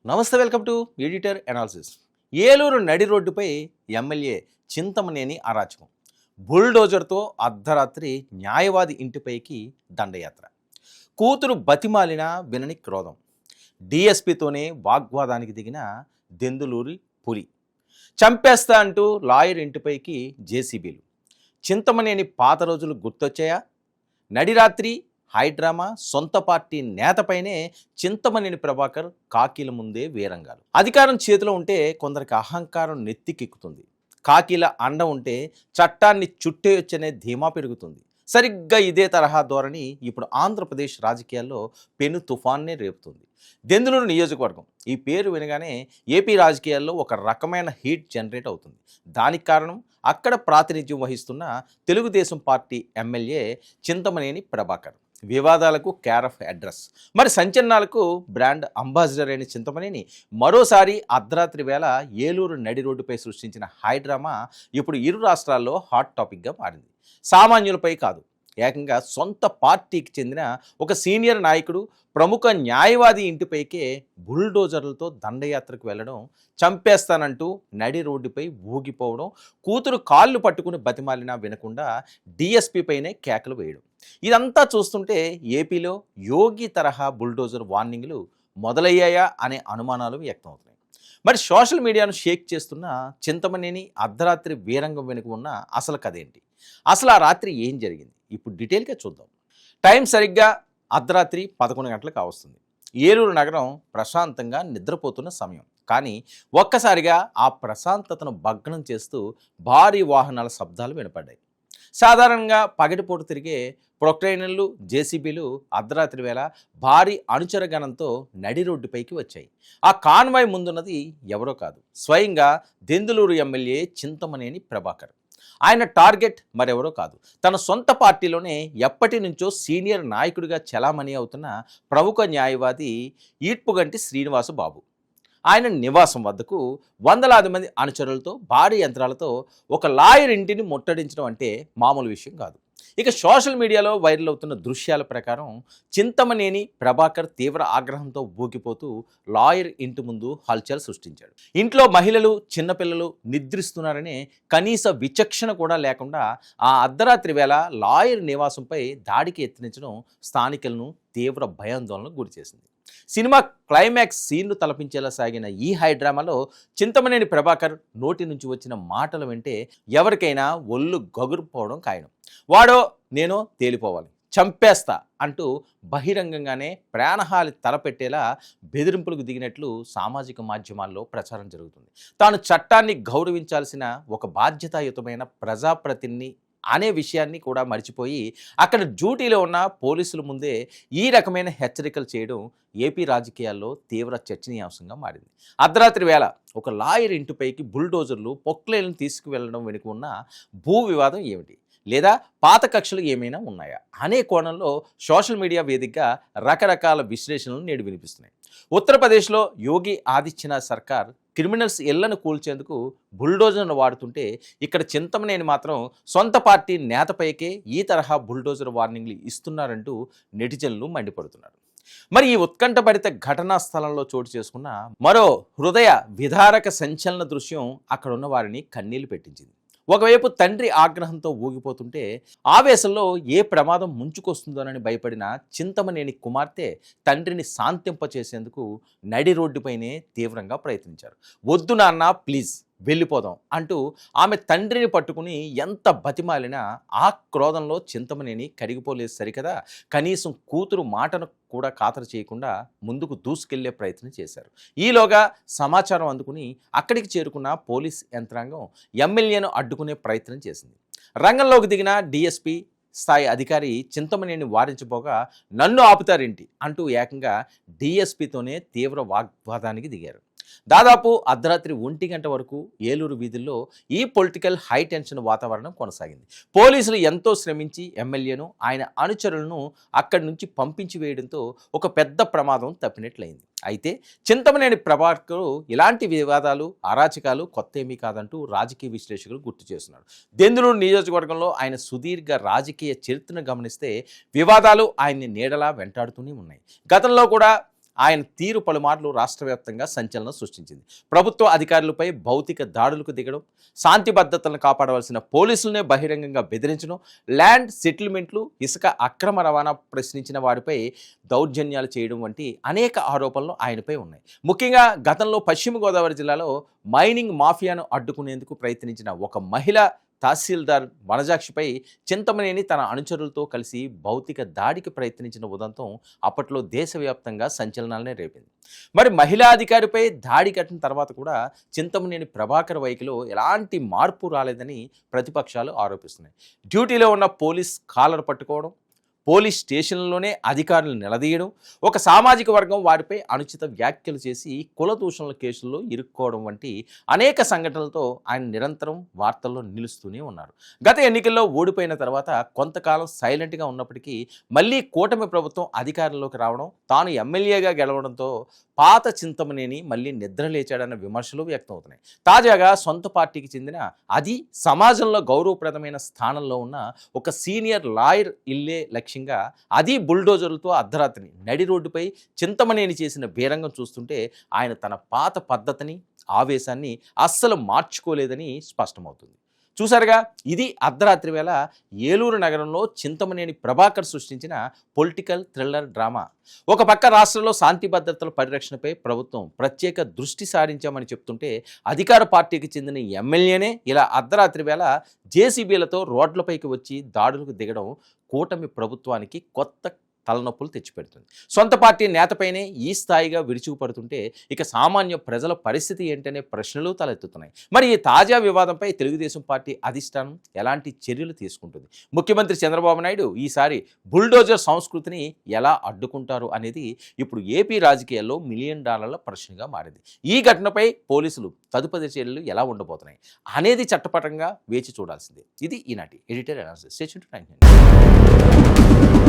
నమస్తే, welcome to editor analysis. Eluru నడి రోడ్డుపై ఎమ్మెల్యే చింతమనేని అరాచకం. బుల్డోజర్తో అర్ధరాత్రి న్యాయవాది ఇంటిపైకి దండయాత్ర. కూతురు బతిమాలిన వినని క్రోధం. డిఎస్పితోనే వాగ్వాదానికి దిగిన దెందులూరి పులి. చంపేస్తా అంటూ లాయర్ ఇంటిపైకి జేసీబీలు. చింతమనేని పాత రోజులు గుర్తొచ్చాయా? నడిరాత్రి హైడ్రామా, సొంత పార్టీ నేతపైనే చింతమనేని ప్రభాకర్ కాకీల ముందే వీరంగాలు. అధికారం చేతిలో ఉంటే కొందరికి అహంకారం నెత్తికెక్కుతుంది. కాకీల అండ ఉంటే చట్టాన్ని చుట్టేయొచ్చనే ధీమా పెరుగుతుంది. సరిగ్గా ఇదే తరహా ధోరణి ఇప్పుడు ఆంధ్రప్రదేశ్ రాజకీయాల్లో పెను తుఫాన్నే రేపుతుంది. దెందులూరు నియోజకవర్గం ఈ పేరు వినగానే ఏపీ రాజకీయాల్లో ఒక రకమైన హీట్ జనరేట్ అవుతుంది. దానికి కారణం అక్కడ ప్రాతినిధ్యం వహిస్తున్న తెలుగుదేశం పార్టీ ఎమ్మెల్యే చింతమనేని ప్రభాకర్. వివాదాలకు కేర్ ఆఫ్ అడ్రస్, మరి సంచలనాలకు బ్రాండ్ అంబాసిడర్ అయిన చింతమనేని మరోసారి అర్ధరాత్రి వేళ ఏలూరు నడి రోడ్డుపై సృష్టించిన హైడ్రామా ఇప్పుడు ఇరు రాష్ట్రాల్లో హాట్ టాపిక్గా మారింది. సామాన్యులపై కాదు, ఏకంగా సొంత పార్టీకి చెందిన ఒక సీనియర్ నాయకుడు, ప్రముఖ న్యాయవాది ఇంటిపైకే బుల్డోజర్లతో దండయాత్రకు వెళ్ళడం, చంపేస్తానంటూ నడి రోడ్డుపై ఊగిపోవడం, కూతురు కాళ్ళు పట్టుకుని బతిమాలినా వినకుండా డిఎస్పీ పైనే కేకలు వేయడం. ఇదంతా చూస్తుంటే ఏపీలో యోగి తరహా బుల్డోజర్ వార్నింగ్లు మొదలయ్యాయా అనే అనుమానాలు వ్యక్తమవుతున్నాయి. మరి సోషల్ మీడియాను షేక్ చేస్తున్న చింతమనేని అర్ధరాత్రి వీరంగం వెనుక ఉన్న అసలు కథ ఏంటి? అసలు ఆ రాత్రి ఏం జరిగింది? ఇప్పుడు డీటెయిల్గా చూద్దాం. టైం సరిగ్గా అర్ధరాత్రి 11 గంటలకు కావస్తుంది. ఏలూరు నగరం ప్రశాంతంగా నిద్రపోతున్న సమయం. కానీ ఒక్కసారిగా ఆ ప్రశాంతతను భగ్నం చేస్తూ భారీ వాహనాల శబ్దాలు వినపడ్డాయి. సాధారణంగా పగటిపూట తిరిగే ప్రొక్లైనర్లు, జేసీబీలు అర్ధరాత్రి వేళ భారీ అనుచర గణంతో నడి రోడ్డుపైకి వచ్చాయి. ఆ కాన్వాయ్ ముందున్నది ఎవరో కాదు, స్వయంగా దెందులూరు ఎమ్మెల్యే చింతమనేని ప్రభాకర్. ఆయన టార్గెట్ మరెవరో కాదు, తన సొంత పార్టీలోనే ఎప్పటి నుంచో సీనియర్ నాయకుడిగా చలామణి అవుతున్న ప్రముఖ న్యాయవాది ఈడ్పుగంటి శ్రీనివాస బాబు. ఆయన నివాసం వద్దకు వందలాది మంది అనుచరులతో భారీ యంత్రాలతో ఒక లాయర్ ఇంటిని ముట్టడించడం అంటే మామూలు విషయం కాదు. ఇక సోషల్ మీడియాలో వైరల్ అవుతున్న దృశ్యాల ప్రకారం చింతమనేని ప్రభాకర్ తీవ్ర ఆగ్రహంతో ఊగిపోతూ లాయర్ ఇంటి ముందు హల్చల్ సృష్టించాడు. ఇంట్లో మహిళలు, చిన్నపిల్లలు నిద్రిస్తున్నారనే కనీస విచక్షణ కూడా లేకుండా ఆ అర్ధరాత్రి వేళ లాయర్ నివాసంపై దాడికి యత్నించడం స్థానికులను తీవ్ర భయాందోళనకు గురిచేసింది. సినిమా క్లైమాక్స్ సీన్ను తలపించేలా సాగిన ఈ హైడ్రామాలో చింతమనేని ప్రభాకర్ నోటి నుంచి వచ్చిన మాటలు వింటే ఎవరికైనా ఒళ్ళు గగురుపోవడం ఖాయం. వాడో నేనో తేలిపోవాలి, చంపేస్తా అంటూ బహిరంగంగానే ప్రాణహాని తలపెట్టేలా బెదిరింపులకు దిగినట్లు సామాజిక మాధ్యమాల్లో ప్రచారం జరుగుతుంది. తాను చట్టాన్ని గౌరవించాల్సిన ఒక బాధ్యతాయుతమైన ప్రజాప్రతినిధి అనే విషయాన్ని కూడా మర్చిపోయి అక్కడ డ్యూటీలో ఉన్న పోలీసుల ముందే ఈ రకమైన హెచ్చరికలు చేయడం ఏపీ రాజకీయాల్లో తీవ్ర చర్చనీయాంశంగా మారింది. అర్ధరాత్రి వేళ ఒక లాయర్ ఇంటిపైకి బుల్డోజర్లు, పొక్లైన్లను తీసుకువెళ్లడం వెనుక ఉన్న భూ వివాదం ఏమిటి, లేదా పాత కక్షలు ఏమైనా ఉన్నాయా అనే కోణంలో సోషల్ మీడియా వేదికగా రకరకాల విశ్లేషణలు నేడు వినిపిస్తున్నాయి. ఉత్తరప్రదేశ్లో యోగి ఆదిత్యనాథ్ సర్కార్ క్రిమినల్స్ ఇళ్లను కూల్చేందుకు బుల్డోజర్ను వాడుతుంటే ఇక్కడ చింతమనేని మాత్రం సొంత పార్టీ నేతపైకే ఈ తరహా బుల్డోజర్ వార్నింగ్లు ఇస్తున్నారంటూ నెటిజన్లు మండిపడుతున్నారు. మరి ఈ ఉత్కంఠభరిత ఘటనా స్థలంలో చోటు చేసుకున్న మరో హృదయ విదారక సంచలన దృశ్యం అక్కడున్న వారిని కన్నీళ్లు పెట్టించింది. ఒకవైపు తండ్రి ఆగ్రహంతో ఊగిపోతుంటే ఆవేశంలో ఏ ప్రమాదం ముంచుకొస్తుందోనని భయపడిన చింతమనేని కుమార్తె తండ్రిని శాంతింపచేసేందుకు నడి రోడ్డుపైనే తీవ్రంగా ప్రయత్నించారు. వద్దు నాన్న, ప్లీజ్ వెళ్ళిపోదాం అంటూ ఆమె తండ్రిని పట్టుకుని ఎంత బతిమాలినా ఆ క్రోధంలో చింతమనేని కరిగిపోలేదు సరికదా, కనీసం కూతురు మాటను కూడా ఖాతరు చేయకుండా ముందుకు దూసుకెళ్లే ప్రయత్నం చేశారు. ఈలోగా సమాచారం అందుకుని అక్కడికి చేరుకున్న పోలీస్ యంత్రాంగం ఎమ్మెల్యేను అడ్డుకునే ప్రయత్నం చేసింది. రంగంలోకి దిగిన డిఎస్పీ స్థాయి అధికారి చింతమనేని వారించబోగా నన్ను ఆపుతారేంటి అంటూ ఏకంగా డిఎస్పీతోనే తీవ్ర వాగ్వాదానికి దిగారు. దాదాపు అర్ధరాత్రి 1 గంట వరకు ఏలూరు వీధుల్లో ఈ పొలిటికల్ హై టెన్షన్ వాతావరణం కొనసాగింది. పోలీసులు ఎంతో శ్రమించి ఎమ్మెల్యేను, ఆయన అనుచరులను అక్కడి నుంచి పంపించి వేయడంతో ఒక పెద్ద ప్రమాదం తప్పినట్లయింది. అయితే చింతమనేని ప్రభాకర్ ఇలాంటి వివాదాలు, అరాచకాలు కొత్త ఏమీ కాదంటూ రాజకీయ విశ్లేషకులు గుర్తు చేస్తున్నారు. దెందులూరు నియోజకవర్గంలో ఆయన సుదీర్ఘ రాజకీయ చరిత్రను గమనిస్తే వివాదాలు ఆయన్ని నీడలా వెంటాడుతూనే ఉన్నాయి. గతంలో కూడా ఆయన తీరు పలుమార్లు రాష్ట్ర వ్యాప్తంగా సంచలనం సృష్టించింది. ప్రభుత్వ అధికారులపై భౌతిక దాడులకు దిగడం, శాంతి భద్రతలను కాపాడవలసిన పోలీసులనే బహిరంగంగా బెదిరించడం, ల్యాండ్ సెటిల్మెంట్లు, ఇసుక అక్రమ రవాణా ప్రశ్నించిన వారిపై దౌర్జన్యాలు చేయడం వంటి అనేక ఆరోపణలు ఆయనపై ఉన్నాయి. ముఖ్యంగా గతంలో పశ్చిమ గోదావరి జిల్లాలో మైనింగ్ మాఫియాను అడ్డుకునేందుకు ప్రయత్నించిన ఒక మహిళ తహసీల్దార్ వనజాక్షిపై చింతమనేని తన అనుచరులతో కలిసి భౌతిక దాడికి ప్రయత్నించిన ఉదంతం అప్పట్లో దేశవ్యాప్తంగా సంచలనాలనే రేపింది. మరి మహిళా అధికారిపై దాడి కట్టిన తర్వాత కూడా చింతమనేని ప్రభాకర్ వైఖరిలో ఎలాంటి మార్పు రాలేదని ప్రతిపక్షాలు ఆరోపిస్తున్నాయి. డ్యూటీలో ఉన్న పోలీస్ కాలర్ పట్టుకోవడం, పోలీస్ స్టేషన్లోనే అధికారులను నిలదీయడం, ఒక సామాజిక వర్గం వారిపై అనుచిత వ్యాఖ్యలు చేసి కుల దూషణల కేసుల్లో ఇరుక్కోవడం వంటి అనేక సంఘటనలతో ఆయన నిరంతరం వార్తల్లో నిలుస్తూనే ఉన్నారు. గత ఎన్నికల్లో ఓడిపోయిన తర్వాత కొంతకాలం సైలెంట్గా ఉన్నప్పటికీ మళ్ళీ కూటమి ప్రభుత్వం అధికారంలోకి రావడం, తాను ఎమ్మెల్యేగా గెలవడంతో పాత చింతమనేని మళ్ళీ నిద్రలేచాడన్న విమర్శలు వ్యక్తమవుతున్నాయి. తాజాగా సొంత పార్టీకి చెందిన, అది సమాజంలో గౌరవప్రదమైన స్థానంలో ఉన్న ఒక సీనియర్ లాయర్ ఇల్లే లక్ష్యంగా, అది బుల్డోజర్లతో అర్ధరాత్రి నడి రోడ్డుపై చింతమనేని చేసిన బీరంగం చూస్తుంటే ఆయన తన పాత పద్ధతిని, ఆవేశాన్ని అస్సలు మార్చుకోలేదని స్పష్టమవుతుంది. చూసారుగా, ఇది అర్ధరాత్రి వేళ ఏలూరు నగరంలో చింతమనేని ప్రభాకర్ సృష్టించిన పొలిటికల్ థ్రిల్లర్ డ్రామా. ఒక పక్క రాష్ట్రంలో శాంతి భద్రతల పరిరక్షణపై ప్రభుత్వం ప్రత్యేక దృష్టి సారించామని చెప్తుంటే, అధికార పార్టీకి చెందిన ఎమ్మెల్యేనే ఇలా అర్ధరాత్రి వేళ జేసీబీలతో రోడ్లపైకి వచ్చి దాడులకు దిగడం కూటమి ప్రభుత్వానికి కొత్త తలనొప్పులు తెచ్చిపెడుతుంది. సొంత పార్టీ నేతపైనే ఈ స్థాయిగా విరుచుకుపడుతుంటే ఇక సామాన్య ప్రజల పరిస్థితి ఏంటనే ప్రశ్నలు తలెత్తుతున్నాయి. మరి ఈ తాజా వివాదంపై తెలుగుదేశం పార్టీ అధిష్టానం ఎలాంటి చర్యలు తీసుకుంటుంది? ముఖ్యమంత్రి చంద్రబాబు నాయుడు ఈసారి బుల్డోజర్ సంస్కృతిని ఎలా అడ్డుకుంటారు అనేది ఇప్పుడు ఏపీ రాజకీయాల్లో $1 మిలియన్ ప్రశ్నగా మారింది. ఈ ఘటనపై పోలీసులు తదుపరి చర్యలు ఎలా ఉండబోతున్నాయి అనేది చట్టపరంగా వేచి చూడాల్సిందే. ఇది ఈనాటి editor analysis. Stay tuned to 9 News.